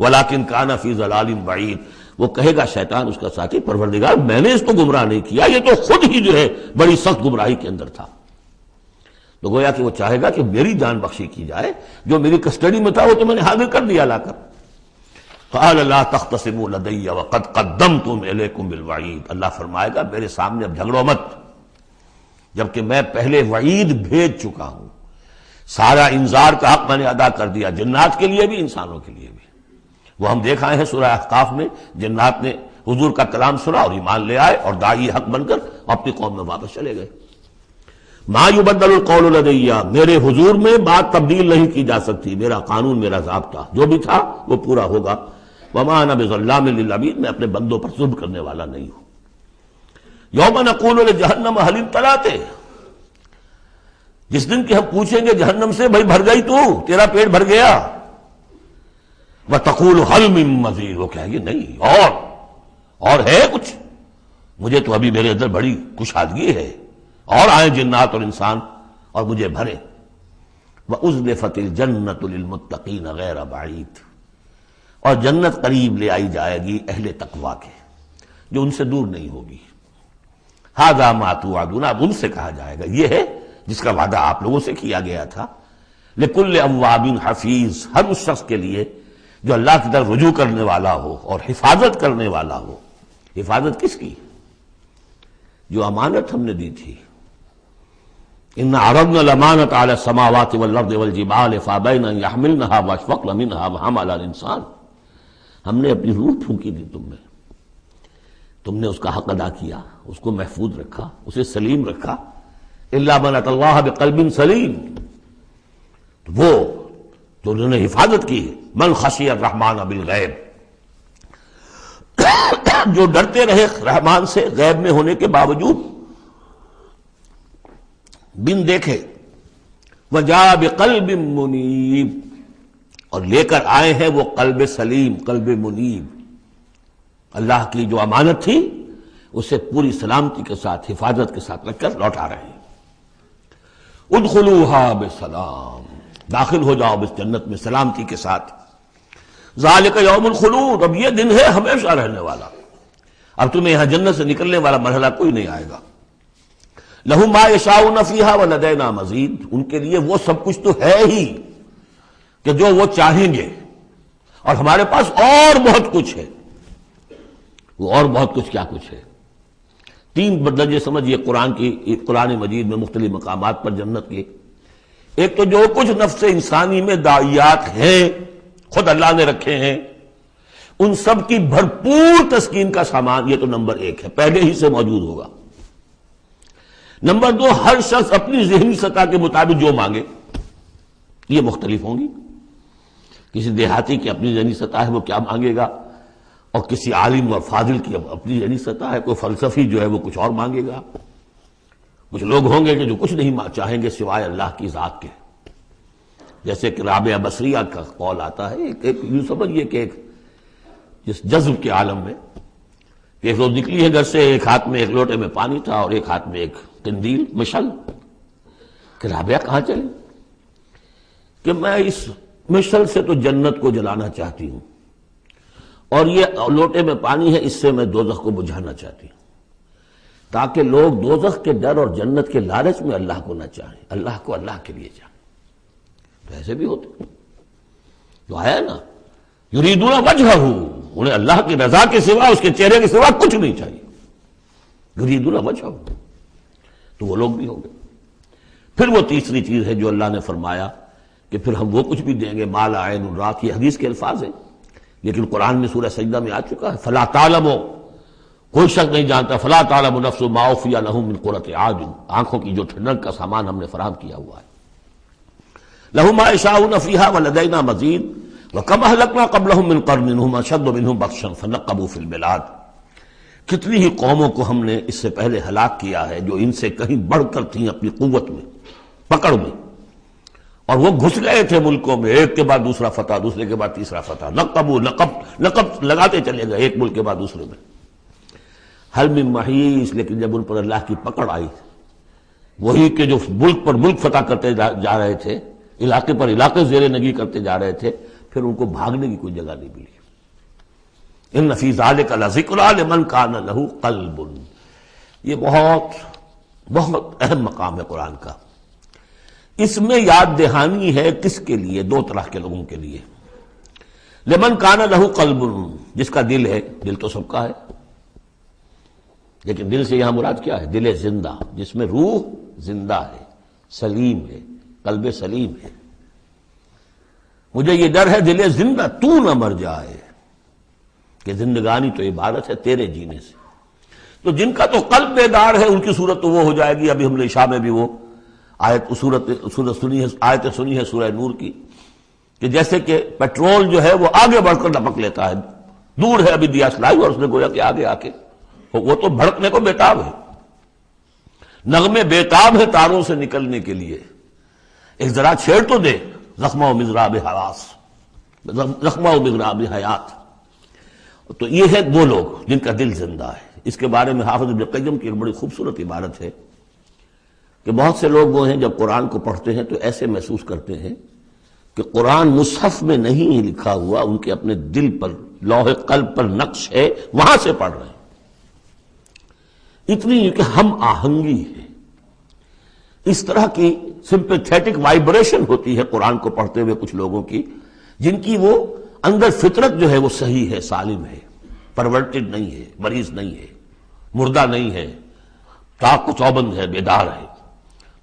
ولکن کان فی ضلال بعید، وہ کہے گا شیطان اس کا ساتھی، پروردگار میں نے اس کو گمراہ نہیں کیا، یہ تو خود ہی جو ہے بڑی سخت گمراہی کے اندر تھا۔ تو گویا کہ وہ چاہے گا کہ میری جان بخشی کی جائے، جو میری کسٹڈی میں تھا وہ تو میں نے حاضر کر دیا لا کر۔ قال لا تختصموا لدی وقد قدمت الیکم بالوعید، اللہ فرمائے گا میرے سامنے اب جھگڑو مت، جبکہ میں پہلے وعید بھیج چکا ہوں، سارا انذار کا حق میں نے ادا کر دیا، جنات کے لیے بھی انسانوں کے لیے بھی۔ وہ ہم دیکھ آئے ہیں سورہ احقاف میں، جنات نے حضور کا کلام سنا اور ایمان لے آئے اور داعی حق بن کر اپنی قوم میں واپس چلے گئے۔ ما یبدل القول لدی، میرے حضور میں بات تبدیل نہیں کی جا سکتی، میرا قانون، میرا ضابطہ جو بھی تھا وہ پورا ہوگا۔ وما انا بظلام للعبید، میں اپنے بندوں پر ظلم کرنے والا نہیں ہوں۔ یوم نقول لجہنم هل امتلأت، جس دن کہ ہم پوچھیں گے جہنم سے بھائی بھر گئی تو، تیرا پیٹ بھر گیا؟ وتقول هل من مزید، وہ کہے گی نہیں اور ہے کچھ، مجھے تو ابھی میرے اندر بڑی کشادگی ہے، اور آئیں جنات اور انسان اور مجھے بھرے۔ وَأُزْلِفَتِ الْجَنَّةُ لِلْمُتَّقِينَ غَيْرَ بَعِيدٍ، اور جنت قریب لے آئی جائے گی اہل تقویٰ کے، جو ان سے دور نہیں ہوگی۔ هَذَا مَا تُوعَدُونَ، اب ان سے کہا جائے گا یہ ہے جس کا وعدہ آپ لوگوں سے کیا گیا تھا۔ لِكُلِّ أَوَّابٍ حَفِيظٍ، ہر اس شخص کے لیے جو اللہ کی طرف رجوع کرنے والا ہو اور حفاظت کرنے والا ہو. حفاظت کس کی؟ جو امانت ہم نے دی تھی. ان عرضنا الامانۃ علی السماوات والارض والجبال فابین ان یحملنها واشفقن منها وحملها الانسان. ہم نے اپنی روح پھونکی دی تم میں، تم نے اس کا حق ادا کیا، اس کو محفوظ رکھا، اسے سلیم رکھا. الا من اتى الله بقلب سلیم، وہ جو انہوں نے حفاظت کی. من خشی الرحمن بالغیب، جو ڈرتے رہے رحمان سے غیب میں ہونے کے باوجود، بن دیکھے. وجاء بقلب منیب، اور لے کر آئے ہیں وہ قلب سلیم، قلب منیب. اللہ کی جو امانت تھی اسے پوری سلامتی کے ساتھ، حفاظت کے ساتھ رکھ کر لوٹا رہے ہیں. ادخلوها بسلام، داخل ہو جاؤ اس جنت میں سلامتی کے ساتھ. ذالک یوم الخلود، اب یہ دن ہے ہمیشہ رہنے والا. اب تمہیں یہاں جنت سے نکلنے والا مرحلہ کوئی نہیں آئے گا. لہم ما یشاؤون فیہا ولدینا مزید، ان کے لیے وہ سب کچھ تو ہے ہی کہ جو وہ چاہیں گے، اور ہمارے پاس اور بہت کچھ ہے. وہ اور بہت کچھ کیا کچھ ہے؟ 3 درجے سمجھیے قرآن مجید میں مختلف مقامات پر جنت کے. ایک تو جو کچھ نفس انسانی میں داعیات ہیں خود اللہ نے رکھے ہیں، ان سب کی بھرپور تسکین کا سامان، یہ تو نمبر 1 ہے، پہلے ہی سے موجود ہوگا. نمبر 2، ہر شخص اپنی ذہنی سطح کے مطابق جو مانگے، یہ مختلف ہوں گی. کسی دیہاتی کی اپنی ذہنی سطح ہے، وہ کیا مانگے گا، اور کسی عالم اور فاضل کی اپنی ذہنی سطح ہے، کوئی فلسفی جو ہے وہ کچھ اور مانگے گا. کچھ لوگ ہوں گے کہ جو کچھ نہیں چاہیں گے سوائے اللہ کی ذات کے، جیسے کہ رابعہ بصریہ کا قول آتا ہے. ایک یوں سمجھیے کہ ایک جس جذب کے عالم میں ایک روز نکلی ہے گھر سے، ایک ہاتھ میں ایک لوٹے میں پانی تھا اور ایک ہاتھ میں ایک قندیل، مشعل. کہ رابعہ کہاں چلے؟ کہ میں اس مشعل سے تو جنت کو جلانا چاہتی ہوں، اور یہ لوٹے میں پانی ہے، اس سے میں دوزخ کو بجھانا چاہتی ہوں، تاکہ لوگ دوزخ کے ڈر اور جنت کے لالچ میں اللہ کو نہ چاہیں، اللہ کو اللہ کے لیے چاہیں. تو ایسے بھی ہوتے جو ہے نا، یریدون وجہہ، انہیں اللہ کی رضا کے سوا، اس کے چہرے کے سوا کچھ نہیں چاہیے. یریدون وجہہ، تو وہ لوگ بھی ہوں گے. پھر وہ تیسری چیز ہے جو اللہ نے فرمایا کہ پھر ہم وہ کچھ بھی دیں گے، ما لا عین رات، یہ حدیث کے الفاظ ہیں لیکن قرآن میں سورہ سجدہ میں آ چکا ہے. فلا تعلم، کوئی شخص نہیں جانتا، فلا تعلم نفس ما اخفی لهم من قرۃ اعین، آنکھوں کی جو ٹھنڈک کا سامان ہم نے فراہم کیا ہوا ہے. لهم ما یشاؤون فیہا ولدینا مزید وکم اہلکنا قبلہم من قرن هم اشد منہم بطشا فنقبوا فی البلاد. کتنی ہی قوموں کو ہم نے اس سے پہلے ہلاک کیا ہے جو ان سے کہیں بڑھ کر تھیں اپنی قوت میں، پکڑ میں، اور وہ گھس گئے تھے ملکوں میں، ایک کے بعد دوسرا فتح، دوسرے کے بعد تیسرا فتح، نقب لگاتے چلے گئے ایک ملک کے بعد دوسرے میں. حل من محیص، لیکن جب ان پر اللہ کی پکڑ آئی، وہی کہ جو ملک پر ملک فتح کرتے جا رہے تھے، علاقے پر علاقے زیر نگی کرتے جا رہے تھے، پھر ان کو بھاگنے کی کوئی جگہ نہیں ملی. ان فی ذلک لذکری لمن کان لہ قلب، یہ بہت بہت اہم مقام ہے قرآن کا. اس میں یاد دہانی ہے کس کے لیے؟ 2 طرح کے لوگوں کے لیے. لمن کان لہ قلب، جس کا دل ہے. دل تو سب کا ہے، لیکن دل سے یہاں مراد کیا ہے؟ دل زندہ، جس میں روح زندہ ہے، سلیم ہے، قلب سلیم ہے. مجھے یہ ڈر ہے دل زندہ تو نہ مر جائے، کہ زندگانی تو عبارت ہے تیرے جینے سے. تو جن کا تو قلب بیدار ہے ان کی صورت تو وہ ہو جائے گی. ابھی ہم نے عشاء میں بھی وہ آیت سنی ہے سورہ نور کی، کہ جیسے کہ پیٹرول جو ہے وہ آگے بڑھ کر لپک لیتا ہے، دور ہے ابھی دیا سلائی اور اس نے گویا کہ آگے آ کے وہ تو بھڑکنے کو بیتاب ہے. نغمے بیتاب ہے تاروں سے نکلنے کے لیے، ایک ذرا چھیڑ تو دے. زخمہ و مضراب حواس، زخمہ و مضراب حیات. تو یہ ہے وہ لوگ جن کا دل زندہ ہے. اس کے بارے میں حافظ ابن قیم کی ایک بڑی خوبصورت عبارت ہے کہ بہت سے لوگ وہ ہیں جب قرآن کو پڑھتے ہیں تو ایسے محسوس کرتے ہیں کہ قرآن مصحف میں نہیں لکھا ہوا، ان کے اپنے دل پر، لوح قلب پر نقش ہے، وہاں سے پڑھ رہے ہیں. اتنی کہ ہم آہنگی ہے، اس طرح کی سمپیتھیٹک وائبریشن ہوتی ہے قرآن کو پڑھتے ہوئے کچھ لوگوں کی، جن کی وہ اندر فطرت جو ہے وہ صحیح ہے، سالم ہے، پرورٹڈ نہیں ہے، مریض نہیں ہے، مردہ نہیں ہے، چاق و چوبند ہے، بیدار ہے،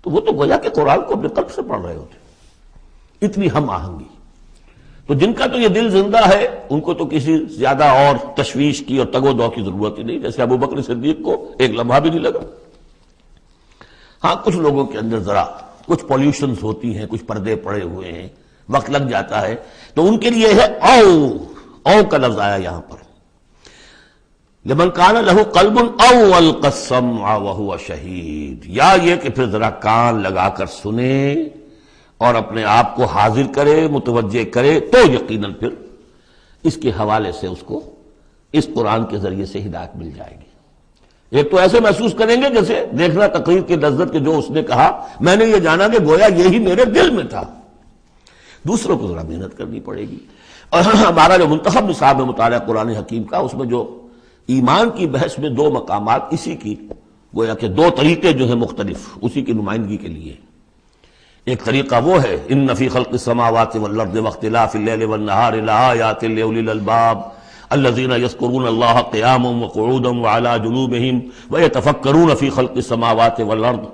تو وہ تو گویا کہ قرآن کو اپنے قلب سے پڑھ رہے ہوتے، اتنی ہم آہنگی۔ تو جن کا تو یہ دل زندہ ہے ان کو تو کسی زیادہ اور تشویش کی اور تگ و دو کی ضرورت ہی نہیں، جیسے ابو بکر صدیق کو ایک لمحہ بھی نہیں لگا۔ ہاں کچھ لوگوں کے اندر ذرا کچھ پولیوشنز ہوتی ہیں، کچھ پردے پڑے ہوئے ہیں، وقت لگ جاتا ہے، تو ان کے لیے ہے او کا لفظ آیا یہاں پر، لمن کان لہ قلب او القى السمع وهو شہید، یا یہ کہ پھر ذرا کان لگا کر سنے اور اپنے آپ کو حاضر کرے، متوجہ کرے، تو یقیناً پھر اس کے حوالے سے اس کو اس قرآن کے ذریعے سے ہدایت مل جائے گی۔ ایک تو ایسے محسوس کریں گے جیسے دیکھنا تقریر کی لذت کے جو اس نے کہا میں نے یہ جانا کہ گویا یہی میرے دل میں تھا۔ دوسروں کو ذرا محنت کرنی پڑے گی۔ اور ہمارا جو منتخب نصاب ہے مطالعہ قرآن حکیم کا، اس میں جو ایمان کی بحث میں دو مقامات اسی کی گویا کہ دو طریقے جو ہیں مختلف اسی کی نمائندگی کے لیے، ایک طریقہ وہ ہے ان فی خلق السماوات والارض واختلاف اللیل والنہار لآیات لأولی الالباب الذین یذکرون اللہ قیاما وقعودا وعلی جنوبہم ویتفکرون فی خلق السماوات والارض،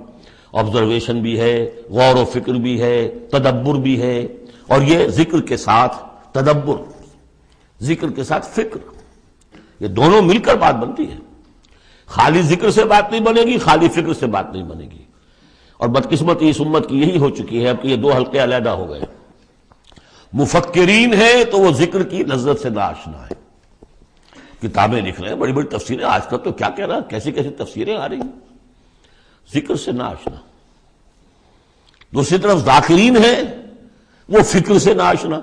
آبزرویشن بھی ہے، غور و فکر بھی ہے، تدبر بھی ہے، اور یہ ذکر کے ساتھ تدبر، ذکر کے ساتھ فکر، یہ دونوں مل کر بات بنتی ہے۔ خالی ذکر سے بات نہیں بنے گی، خالی فکر سے بات نہیں بنے گی۔ اور بدقسمتی اس امت کی یہی ہو چکی ہے اب کہ یہ دو حلقے علیحدہ ہو گئے، مفکرین ہیں تو وہ ذکر کی لذت سے ناآشنا ہے، کتابیں لکھ رہے ہیں، بڑی بڑی تفسیریں، آج کل تو کیا کہہ رہا، کیسی کیسی تفسیریں آ رہی ہیں، ذکر سے ناآشنا۔ دوسری طرف ذاکرین ہیں وہ فکر سے ناآشنا،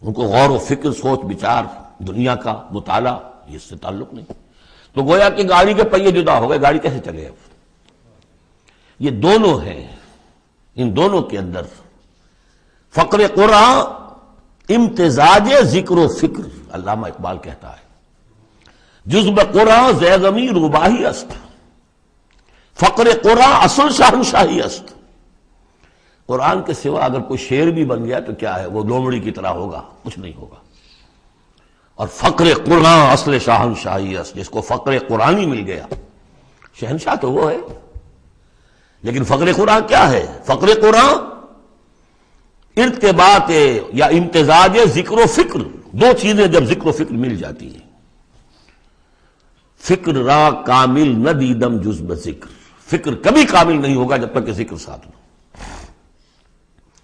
ان کو غور و فکر، سوچ بچار، دنیا کا مطالعہ اس سے تعلق نہیں، تو گویا کہ گاڑی کے پہیے جدا ہو گئے، گاڑی کیسے چلے اب؟ یہ دونوں ہیں، ان دونوں کے اندر فقر قرآن امتزاج ذکر و فکر، علامہ اقبال کہتا ہے جزب قرآن زیغمی روباہی است، فقر قرآن اصل شہنشاہی است۔ قرآن کے سوا اگر کوئی شعر بھی بن گیا تو کیا ہے، وہ لومڑی کی طرح ہوگا، کچھ نہیں ہوگا۔ اور فقر قرآن اصل شہنشاہی است، جس کو فقر قرآنی مل گیا، شہنشاہ تو وہ ہے۔ لیکن فقر قرآن کیا ہے؟ فقر قرآن ارتباط یا امتزاج ذکر و فکر، دو چیزیں جب ذکر و فکر مل جاتی ہیں۔ فکر را کامل نہ دیدم جز بذکر، فکر کبھی کامل نہیں ہوگا جب تک کہ ذکر ساتھ ہو۔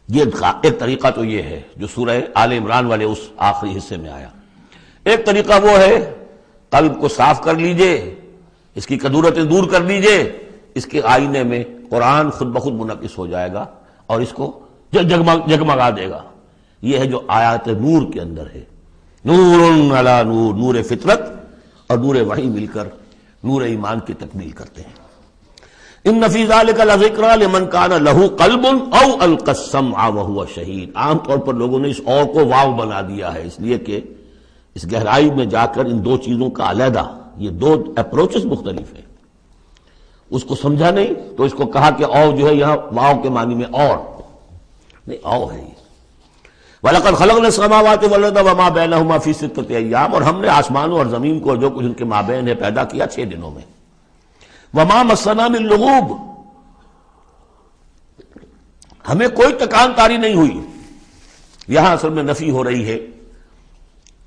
یہ ایک طریقہ تو یہ ہے جو سورہ آل عمران والے اس آخری حصے میں آیا۔ ایک طریقہ وہ ہے قلب کو صاف کر لیجئے، اس کی کدورتیں دور کر لیجئے، اس کے آئینے میں قرآن خود بخود منعکس ہو جائے گا اور اس کو جگمگا دے گا۔ یہ ہے جو آیات نور کے اندر ہے، نور علی نور، نور فطرت اور نور وحی مل کر نور ایمان کی تکمیل کرتے ہیں۔ ان فی ذلک لذکری لمن کان لہ قلب او القی السمع وہو شہید۔ عام طور پر لوگوں نے اس او کو واو بنا دیا ہے، اس لیے کہ اس گہرائی میں جا کر ان دو چیزوں کا علیحدہ، یہ دو اپروچز مختلف ہیں، اس کو سمجھا نہیں تو اس کو کہا کہ او جو ہے یہاں واو کے معنی میں اور نہیں، او ہے یہ۔ وَلَقَدْ خَلَقْنَا السَّمَاوَاتِ وَالْأَرْضَ وَمَا بَيْنَهُمَا فِي سِتَّةِ أَيَّامٍ، اور ہم نے آسمانوں اور زمین کو جو کچھ ان کے مابین ہے پیدا کیا 6 دنوں میں۔ وَمَا مَسَّنَا مِن لُغُوبٍ، ہمیں کوئی تکان تاری نہیں ہوئی۔ یہاں اصل میں نفی ہو رہی ہے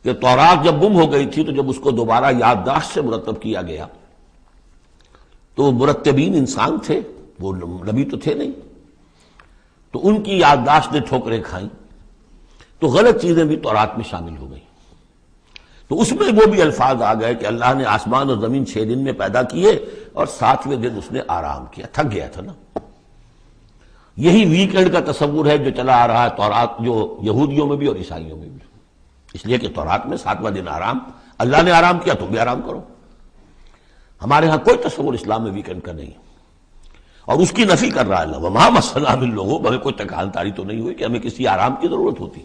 کہ تورات جب گم ہو گئی تھی تو جب اس کو دوبارہ یادداشت سے مرتب کیا گیا تو وہ مرتبین انسان تھے، وہ نبی تو تھے نہیں، تو ان کی یادداشت نے ٹھوکریں کھائیں، تو غلط چیزیں بھی تورات میں شامل ہو گئیں۔ تو اس میں وہ بھی الفاظ آ گئے کہ اللہ نے آسمان اور زمین 6 دن میں پیدا کیے اور 7ویں دن اس نے آرام کیا، تھک گیا تھا نا۔ یہی ویکینڈ کا تصور ہے جو چلا آ رہا ہے تورات، جو یہودیوں میں بھی اور عیسائیوں میں بھی، اس لیے کہ تورات میں 7واں دن آرام، اللہ نے آرام کیا تم بھی آرام کرو۔ ہمارے ہاں کوئی تصور اسلام میں ویکینڈ کا نہیں، اور اس کی نفی کر رہا ہے اللہ، وَمَا مَسَّنَا مِن لُغُوبٍ، ہمیں کوئی تکان تاری تو نہیں ہوئی کہ ہمیں کسی آرام کی ضرورت ہوتی۔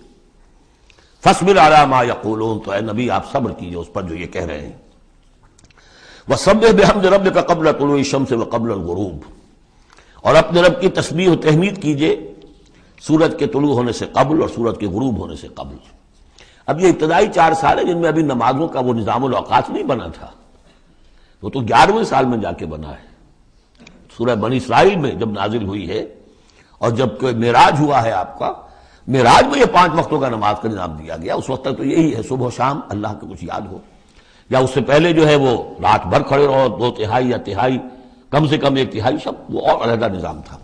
فَاصْبِرْ عَلَىٰ مَا يَقُولُونَ، تو اے نبی آپ صبر کیجئے اس پر جو یہ کہہ رہے ہیں۔ وَسَبِّحْ بِحَمْدِ رَبِّكَ قَبْلَ طُلُوعِ الشَّمْسِ وَقَبْلَ الْغُرُوبِ، اور اپنے رب کی تسبیح و تحمید کیجئے سورج کے طلوع ہونے سے قبل اور سورج کے غروب ہونے سے قبل۔ اب یہ ابتدائی 4 سال ہے جن میں ابھی نمازوں کا وہ نظام الاوقات نہیں بنا تھا، وہ تو 11ویں سال میں جا کے بنا ہے۔ سورہ بنی اسرائیل میں جب نازل ہوئی ہے اور جب کوئی معراج ہوا ہے آپ کا، معراج میں یہ 5 وقتوں کا نماز کا نظام دیا گیا۔ اس وقت تک تو یہی ہے صبح و شام اللہ کا کچھ یاد ہو، یا اس سے پہلے جو ہے وہ رات بھر کھڑے رہو 2/3 یا تہائی، کم سے کم 1/3 شب، وہ اور علیحدہ نظام تھا۔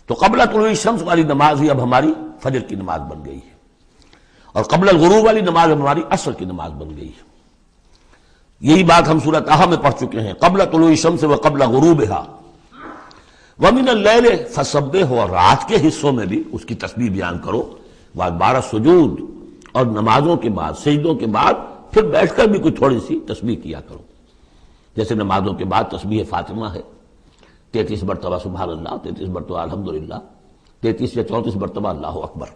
تو قبل طلوع الشمس والی نماز ہی اب ہماری فجر کی نماز بن گئی ہے، اور قبل الغروب والی نماز اب ہماری عصر کی نماز بن گئی ہے۔ یہی بات ہم سورۃ طٰہٰ میں پڑھ چکے ہیں، قبل طلوع الشمس و قبل غروبها ومن اللیل فسبح، اور رات کے حصوں میں بھی اس کی تسبیح بیان کرو، وادبار السجود، اور نمازوں کے بعد سجدوں کے بعد پھر بیٹھ کر بھی کوئی تھوڑی سی تسبیح کیا کرو، جیسے نمازوں کے بعد تسبیح فاطمہ ہے 33 مرتبہ سبحان اللہ، 33 مرتبہ الحمدللہ، 33 یا 34 مرتبہ اللہ اکبر۔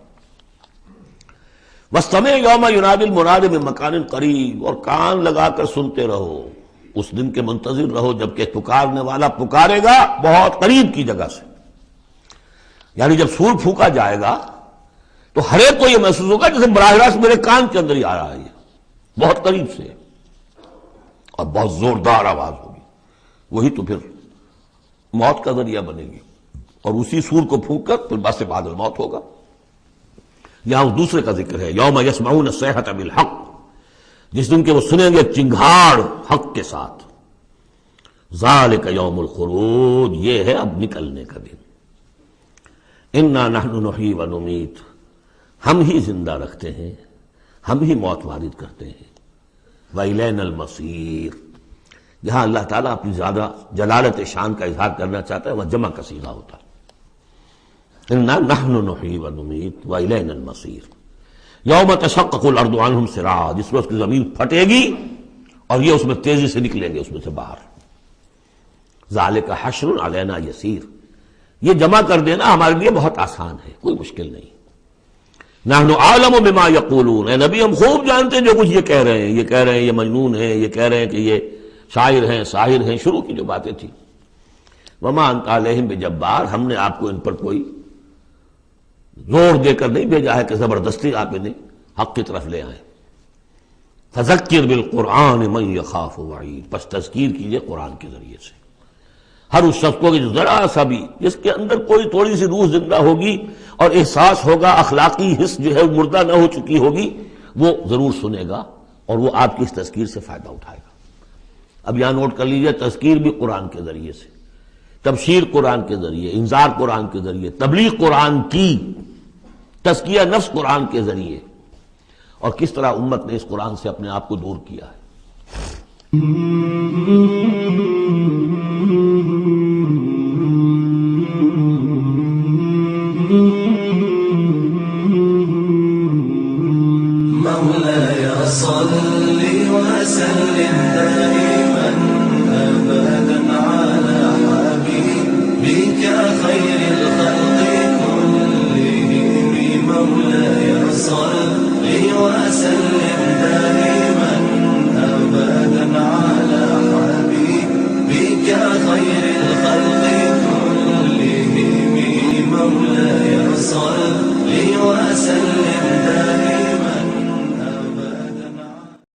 واستمع یوم ینادی المناد من مکان قریب، اور کان لگا کر سنتے رہو، اس دن کے منتظر رہو جبکہ پکارنے والا پکارے گا بہت قریب کی جگہ سے۔ یعنی جب سور پھونکا جائے گا تو ہر ایک کو یہ محسوس ہوگا جیسے براہ راست میرے کان کے اندر ہی آ رہا ہے، بہت قریب سے، اور بہت زوردار آواز ہوگی، وہی تو پھر موت کا ذریعہ بنے گی، اور اسی سور کو پھونک کر پھر بس بعد الموت ہوگا۔ یہاں اس دوسرے کا ذکر ہے، یوم یسمعون الصیحۃ بالحق، جس دن کے وہ سنیں گے چنگھاڑ حق کے ساتھ، ذالک یوم الخروج، یہ ہے اب نکلنے کا دن۔ انا نحن نحیی و نمیت، ہم ہی زندہ رکھتے ہیں، ہم ہی موت وارد کرتے ہیں، وإلینا المصیر، جہاں اللہ تعالیٰ اپنی زیادہ جلالت شان کا اظہار کرنا چاہتا ہے وہ جمع کا صیغہ ہوتا ہے، انا نحن نحیی و نمیت وإلینا المصیر۔ یوم تشقق الارض عنہم سراعا، جس میں اس کی زمین پھٹے گی اور یہ اس میں تیزی سے نکلیں گے اس میں سے باہر۔ ذالک حشر علینا یسیر، یہ جمع کر دینا ہمارے لیے بہت آسان ہے، کوئی مشکل نہیں۔ نحن اعلم بما یقولون، اے نبی ہم خوب جانتے ہیں جو کچھ یہ کہہ رہے ہیں، یہ کہہ رہے ہیں یہ مجنون ہیں، یہ کہہ رہے ہیں کہ یہ شاعر ہیں ساحر ہیں، شروع کی جو باتیں تھیں۔ وما انت علیہم بجبار، ہم نے آپ کو ان پر کوئی زور دے کر نہیں بھیجا ہے کہ زبردستی آپ انہیں حق کی طرف لے آئیں۔ فذکر بالقرآن من یخاف وعید، پس تذکیر کیجئے قرآن کے ذریعے سے ہر اس شخص کو کہ جو ذرا سا بھی جس کے اندر کوئی تھوڑی سی روح زندہ ہوگی اور احساس ہوگا، اخلاقی حس جو ہے مردہ نہ ہو چکی ہوگی، وہ ضرور سنے گا اور وہ آپ کی اس تذکیر سے فائدہ اٹھائے گا۔ اب یہاں نوٹ کر لیجئے، تذکیر بھی قرآن کے ذریعے سے، تبشیر قرآن کے ذریعے، انذار قرآن کے ذریعے، تبلیغ قرآن کی، تزکیہ نفس قرآن کے ذریعے، اور کس طرح امت نے اس قرآن سے اپنے آپ کو دور کیا ہے۔ مولاي صل وسلم دائما أبدا على حبيبك خير الخلق كلهم، مولاي صل وسلم دائما أبدا على حبيبك خير الخلق كلهم، مولاي صل وسلم